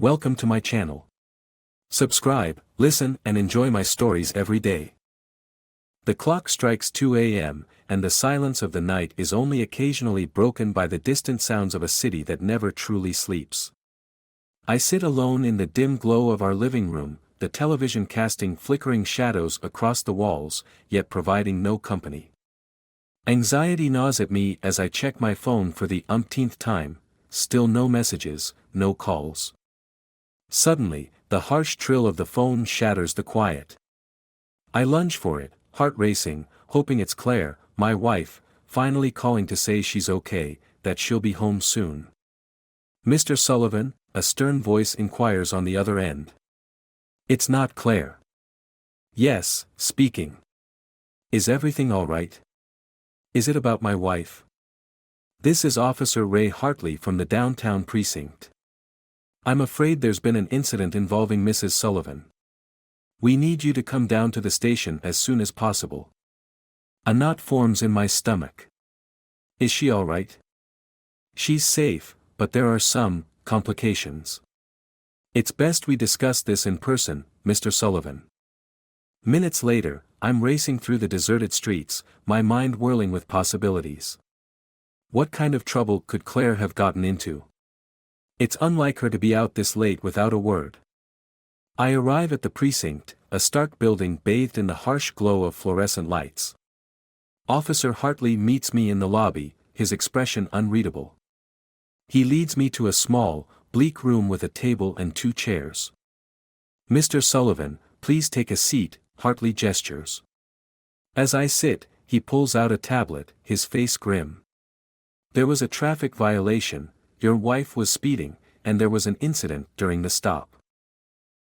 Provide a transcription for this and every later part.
Welcome to my channel. Subscribe, listen, and enjoy my stories every day. The clock strikes 2 a.m., and the silence of the night is only occasionally broken by the distant sounds of a city that never truly sleeps. I sit alone in the dim glow of our living room, the television casting flickering shadows across the walls, yet providing no company. Anxiety gnaws at me as I check my phone for the umpteenth time, still no messages, no calls. Suddenly, the harsh trill of the phone shatters the quiet. I lunge for it, heart racing, hoping it's Claire, my wife, finally calling to say she's okay, that she'll be home soon. "Mr. Sullivan?" a stern voice inquires on the other end. "It's not Claire." "Yes, speaking. Is everything all right? Is it about my wife?" "This is Officer Ray Hartley from the downtown precinct. I'm afraid there's been an incident involving Mrs. Sullivan. We need you to come down to the station as soon as possible." A knot forms in my stomach. Is she all right? "She's safe, but there are some complications. It's best we discuss this in person, Mr. Sullivan." Minutes later, I'm racing through the deserted streets, my mind whirling with possibilities. What kind of trouble could Claire have gotten into? It's unlike her to be out this late without a word. I arrive at the precinct, a stark building bathed in the harsh glow of fluorescent lights. Officer Hartley meets me in the lobby, his expression unreadable. He leads me to a small, bleak room with a table and 2 chairs. "Mr. Sullivan, please take a seat," Hartley gestures. As I sit, he pulls out a tablet, his face grim. "There was a traffic violation, your wife was speeding, and there was an incident during the stop."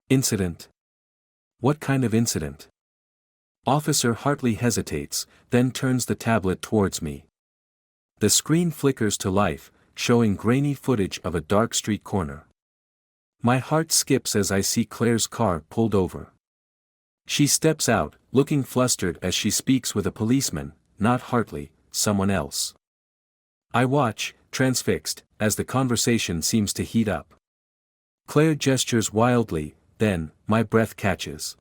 "Incident? What kind of incident?" Officer Hartley hesitates, then turns the tablet towards me. The screen flickers to life, showing grainy footage of a dark street corner. My heart skips as I see Claire's car pulled over. She steps out, looking flustered as she speaks with a policeman, not Hartley, someone else. I watch, transfixed, as the conversation seems to heat up. Claire gestures wildly, then, my breath catches.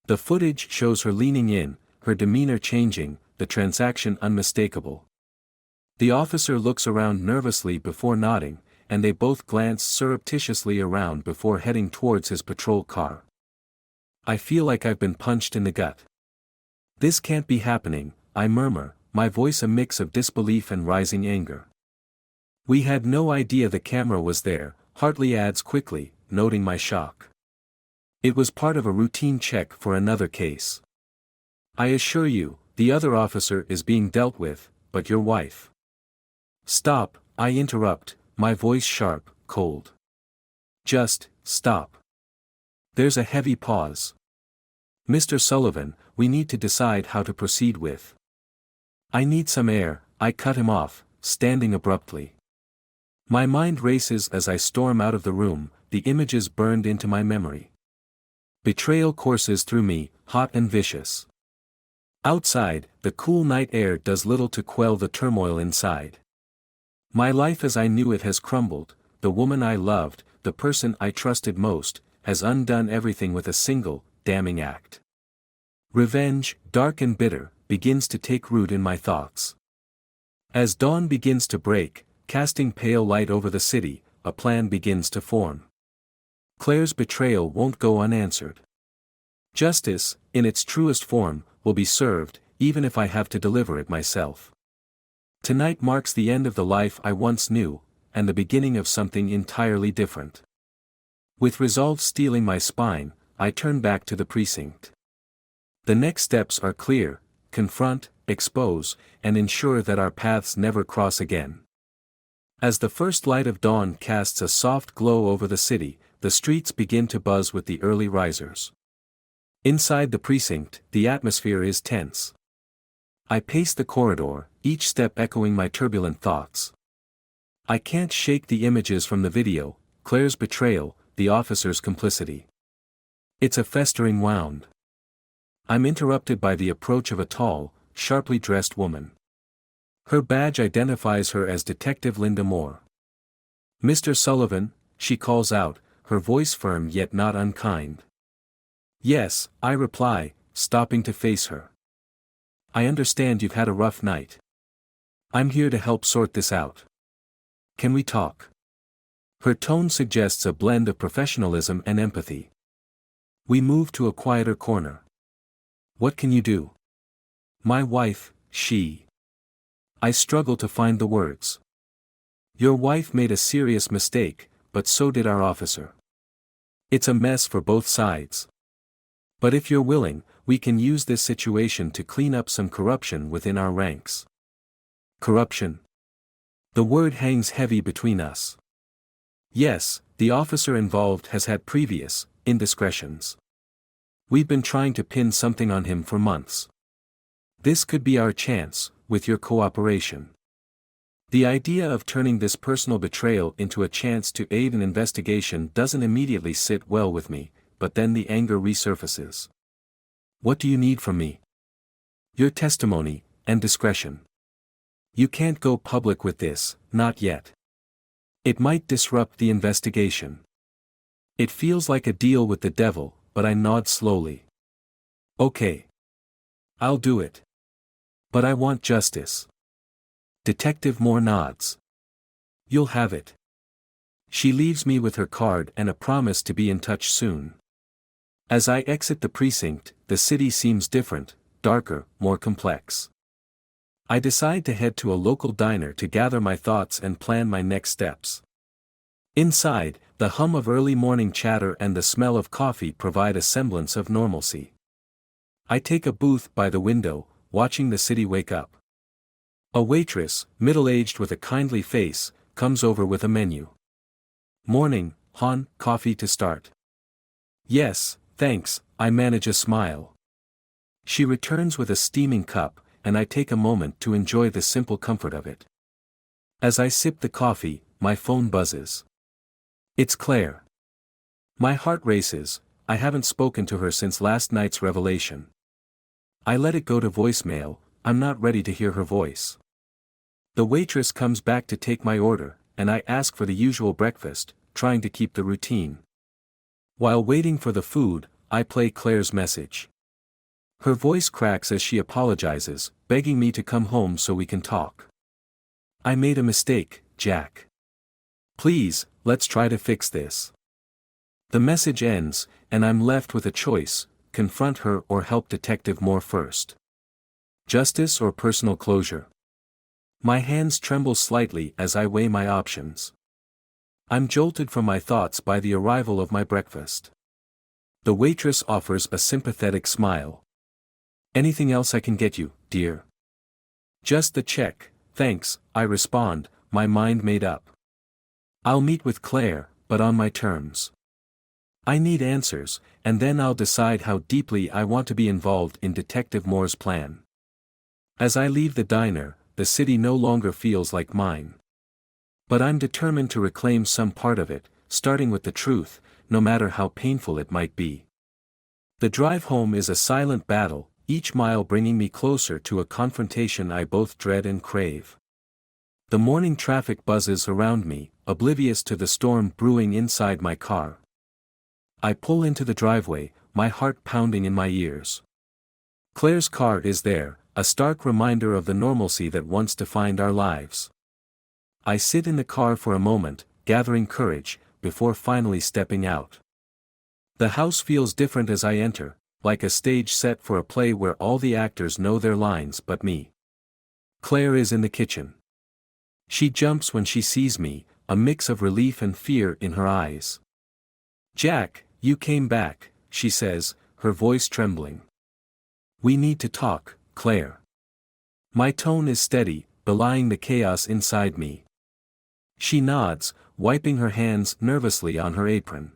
The footage shows her leaning in, her demeanor changing, the transaction unmistakable. The officer looks around nervously before nodding, and they both glance surreptitiously around before heading towards his patrol car. I feel like I've been punched in the gut. "This can't be happening," I murmur, my voice a mix of disbelief and rising anger. "We had no idea the camera was there," Hartley adds quickly, noting my shock. "It was part of a routine check for another case. I assure you, the other officer is being dealt with, but your wife—" "Stop," I interrupt, my voice sharp, cold. "Just, stop." There's a heavy pause. "Mr. Sullivan, we need to decide how to proceed with—" "I need some air," I cut him off, standing abruptly. My mind races as I storm out of the room, the images burned into my memory. Betrayal courses through me, hot and vicious. Outside, the cool night air does little to quell the turmoil inside. My life as I knew it has crumbled, the woman I loved, the person I trusted most, has undone everything with a single, damning act. Revenge, dark and bitter, begins to take root in my thoughts. As dawn begins to break, casting pale light over the city, a plan begins to form. Claire's betrayal won't go unanswered. Justice, in its truest form, will be served, even if I have to deliver it myself. Tonight marks the end of the life I once knew, and the beginning of something entirely different. With resolve steeling my spine, I turn back to the precinct. The next steps are clear: confront, expose, and ensure that our paths never cross again. As the first light of dawn casts a soft glow over the city, the streets begin to buzz with the early risers. Inside the precinct, the atmosphere is tense. I pace the corridor, each step echoing my turbulent thoughts. I can't shake the images from the video: Claire's betrayal, the officer's complicity. It's a festering wound. I'm interrupted by the approach of a tall, sharply dressed woman. Her badge identifies her as Detective Linda Moore. "Mr. Sullivan," she calls out, her voice firm yet not unkind. Yes, I reply, stopping to face her. I understand you've had a rough night. I'm here to help sort this out. Can we talk? Her tone suggests a blend of professionalism and empathy. We move to a quieter corner. What can you do? My wife, she. I struggle to find the words. Your wife made a serious mistake, but so did our officer. It's a mess for both sides. But if you're willing, we can use this situation to clean up some corruption within our ranks. Corruption. The word hangs heavy between us. Yes, the officer involved has had previous indiscretions. We've been trying to pin something on him for months. This could be our chance, with your cooperation. The idea of turning this personal betrayal into a chance to aid an investigation doesn't immediately sit well with me, but then the anger resurfaces. What do you need from me? Your testimony, and discretion. You can't go public with this, not yet. It might disrupt the investigation. It feels like a deal with the devil, but I nod slowly. Okay. I'll do it. But I want justice. Detective Moore nods. You'll have it. She leaves me with her card and a promise to be in touch soon. As I exit the precinct, the city seems different, darker, more complex. I decide to head to a local diner to gather my thoughts and plan my next steps. Inside, the hum of early morning chatter and the smell of coffee provide a semblance of normalcy. I take a booth by the window, watching the city wake up. A waitress, middle-aged with a kindly face, comes over with a menu. Morning, hon, coffee to start. Yes, thanks, I manage a smile. She returns with a steaming cup, and I take a moment to enjoy the simple comfort of it. As I sip the coffee, my phone buzzes. It's Claire. My heart races. I haven't spoken to her since last night's revelation. I let it go to voicemail. I'm not ready to hear her voice. The waitress comes back to take my order, and I ask for the usual breakfast, trying to keep the routine. While waiting for the food, I play Claire's message. Her voice cracks as she apologizes, begging me to come home so we can talk. I made a mistake, Jack. Please, let's try to fix this. The message ends, and I'm left with a choice: confront her or help Detective Moore first. Justice or personal closure? My hands tremble slightly as I weigh my options. I'm jolted from my thoughts by the arrival of my breakfast. The waitress offers a sympathetic smile. Anything else I can get you, dear? Just the check, thanks, I respond, my mind made up. I'll meet with Claire, but on my terms. I need answers, and then I'll decide how deeply I want to be involved in Detective Moore's plan. As I leave the diner, the city no longer feels like mine. But I'm determined to reclaim some part of it, starting with the truth, no matter how painful it might be. The drive home is a silent battle, each mile bringing me closer to a confrontation I both dread and crave. The morning traffic buzzes around me, oblivious to the storm brewing inside my car. I pull into the driveway, my heart pounding in my ears. Claire's car is there, a stark reminder of the normalcy that once defined our lives. I sit in the car for a moment, gathering courage, before finally stepping out. The house feels different as I enter, like a stage set for a play where all the actors know their lines but me. Claire is in the kitchen. She jumps when she sees me, a mix of relief and fear in her eyes. Jack, you came back, she says, her voice trembling. We need to talk, Claire. My tone is steady, belying the chaos inside me. She nods, wiping her hands nervously on her apron.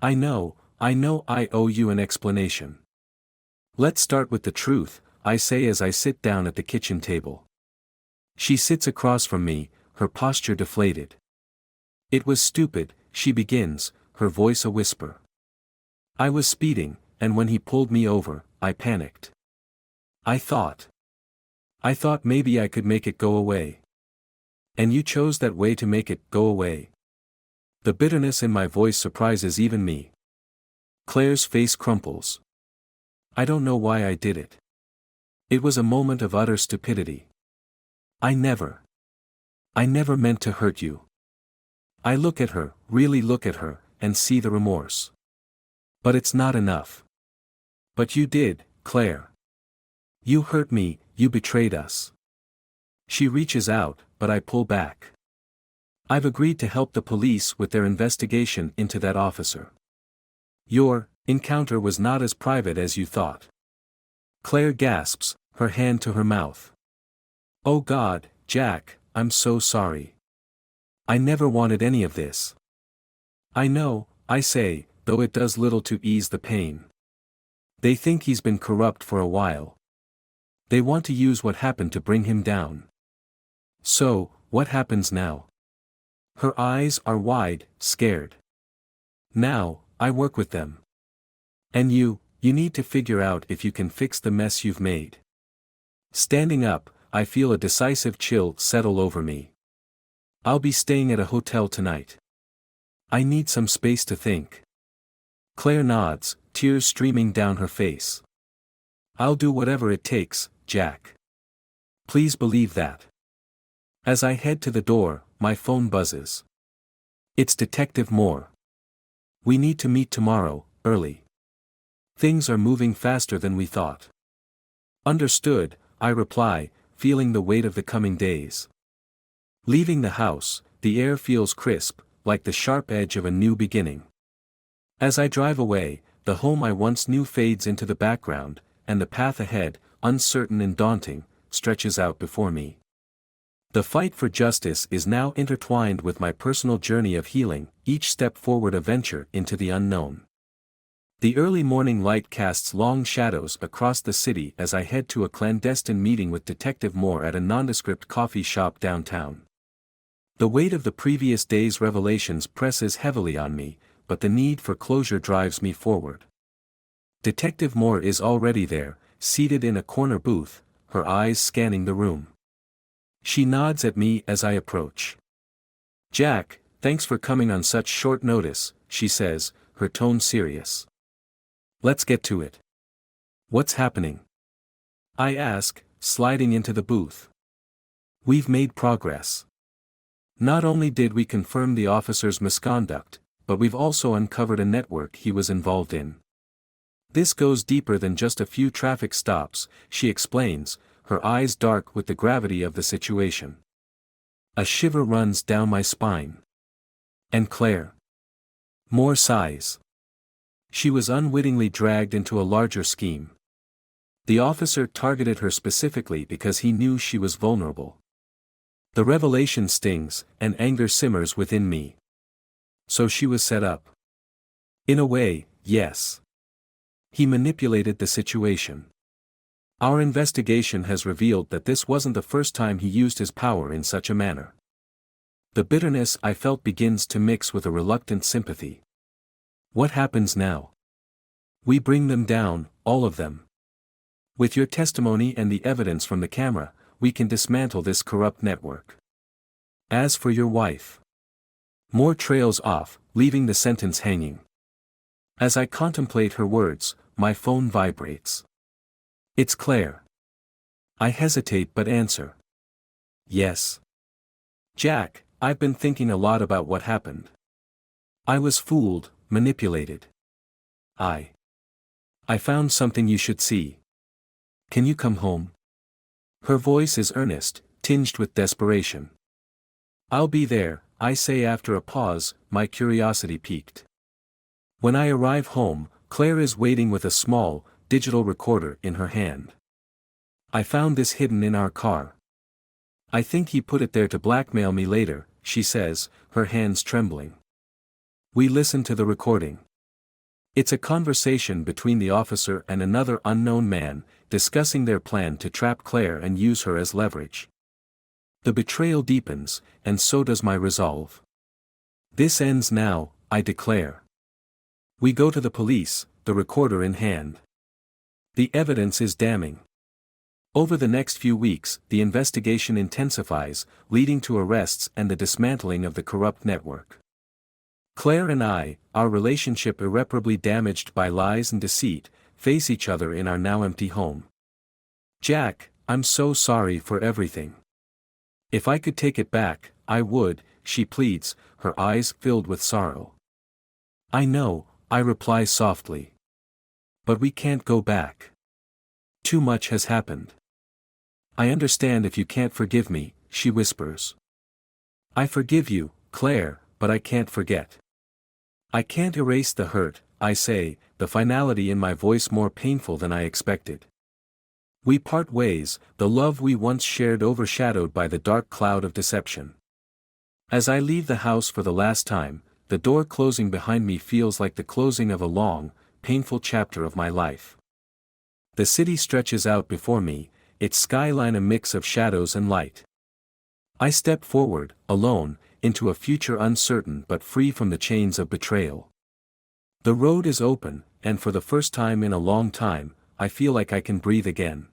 I know I owe you an explanation. Let's start with the truth, I say as I sit down at the kitchen table. She sits across from me, her posture deflated. It was stupid, she begins, her voice a whisper. I was speeding, and when he pulled me over, I panicked. I thought maybe I could make it go away. And you chose that way to make it go away. The bitterness in my voice surprises even me. Claire's face crumples. I don't know why I did it. It was a moment of utter stupidity. I never meant to hurt you. I look at her, really look at her, and see the remorse. But it's not enough. But you did, Claire. You hurt me, you betrayed us. She reaches out, but I pull back. I've agreed to help the police with their investigation into that officer. Your encounter was not as private as you thought. Claire gasps, her hand to her mouth. Oh God, Jack, I'm so sorry. I never wanted any of this. I know, I say, though it does little to ease the pain. They think he's been corrupt for a while. They want to use what happened to bring him down. So, what happens now? Her eyes are wide, scared. Now, I work with them. And you need to figure out if you can fix the mess you've made. Standing up, I feel a decisive chill settle over me. I'll be staying at a hotel tonight. I need some space to think. Claire nods, tears streaming down her face. I'll do whatever it takes, Jack. Please believe that. As I head to the door, my phone buzzes. It's Detective Moore. We need to meet tomorrow, early. Things are moving faster than we thought. Understood, I reply, feeling the weight of the coming days. Leaving the house, the air feels crisp, like the sharp edge of a new beginning. As I drive away, the home I once knew fades into the background, and the path ahead, uncertain and daunting, stretches out before me. The fight for justice is now intertwined with my personal journey of healing, each step forward a venture into the unknown. The early morning light casts long shadows across the city as I head to a clandestine meeting with Detective Moore at a nondescript coffee shop downtown. The weight of the previous day's revelations presses heavily on me, but the need for closure drives me forward. Detective Moore is already there, seated in a corner booth, her eyes scanning the room. She nods at me as I approach. Jack, thanks for coming on such short notice, she says, her tone serious. Let's get to it. What's happening? I ask, sliding into the booth. We've made progress. Not only did we confirm the officer's misconduct, but we've also uncovered a network he was involved in. This goes deeper than just a few traffic stops, she explains, her eyes dark with the gravity of the situation. A shiver runs down my spine. And Claire? Moore sighs. She was unwittingly dragged into a larger scheme. The officer targeted her specifically because he knew she was vulnerable. The revelation stings, and anger simmers within me. So she was set up. In a way, yes. He manipulated the situation. Our investigation has revealed that this wasn't the first time he used his power in such a manner. The bitterness I felt begins to mix with a reluctant sympathy. What happens now? We bring them down, all of them. With your testimony and the evidence from the camera, we can dismantle this corrupt network. As for your wife. Moore trails off, leaving the sentence hanging. As I contemplate her words, my phone vibrates. It's Claire. I hesitate but answer. Yes. Jack, I've been thinking a lot about what happened. I was fooled, manipulated. I found something you should see. Can you come home? Her voice is earnest, tinged with desperation. I'll be there, I say after a pause, my curiosity piqued. When I arrive home, Claire is waiting with a small, digital recorder in her hand. I found this hidden in our car. I think he put it there to blackmail me later, she says, her hands trembling. We listen to the recording. It's a conversation between the officer and another unknown man, discussing their plan to trap Claire and use her as leverage. The betrayal deepens, and so does my resolve. This ends now, I declare. We go to the police, the recorder in hand. The evidence is damning. Over the next few weeks, the investigation intensifies, leading to arrests and the dismantling of the corrupt network. Claire and I, our relationship irreparably damaged by lies and deceit, face each other in our now empty home. Jack, I'm so sorry for everything. If I could take it back, I would, she pleads, her eyes filled with sorrow. I know, I reply softly. But we can't go back. Too much has happened. I understand if you can't forgive me, she whispers. I forgive you, Claire, but I can't forget. I can't erase the hurt, I say, the finality in my voice more painful than I expected. We part ways, the love we once shared overshadowed by the dark cloud of deception. As I leave the house for the last time, the door closing behind me feels like the closing of a long, painful chapter of my life. The city stretches out before me, its skyline a mix of shadows and light. I step forward, alone, into a future uncertain but free from the chains of betrayal. The road is open, and for the first time in a long time, I feel like I can breathe again.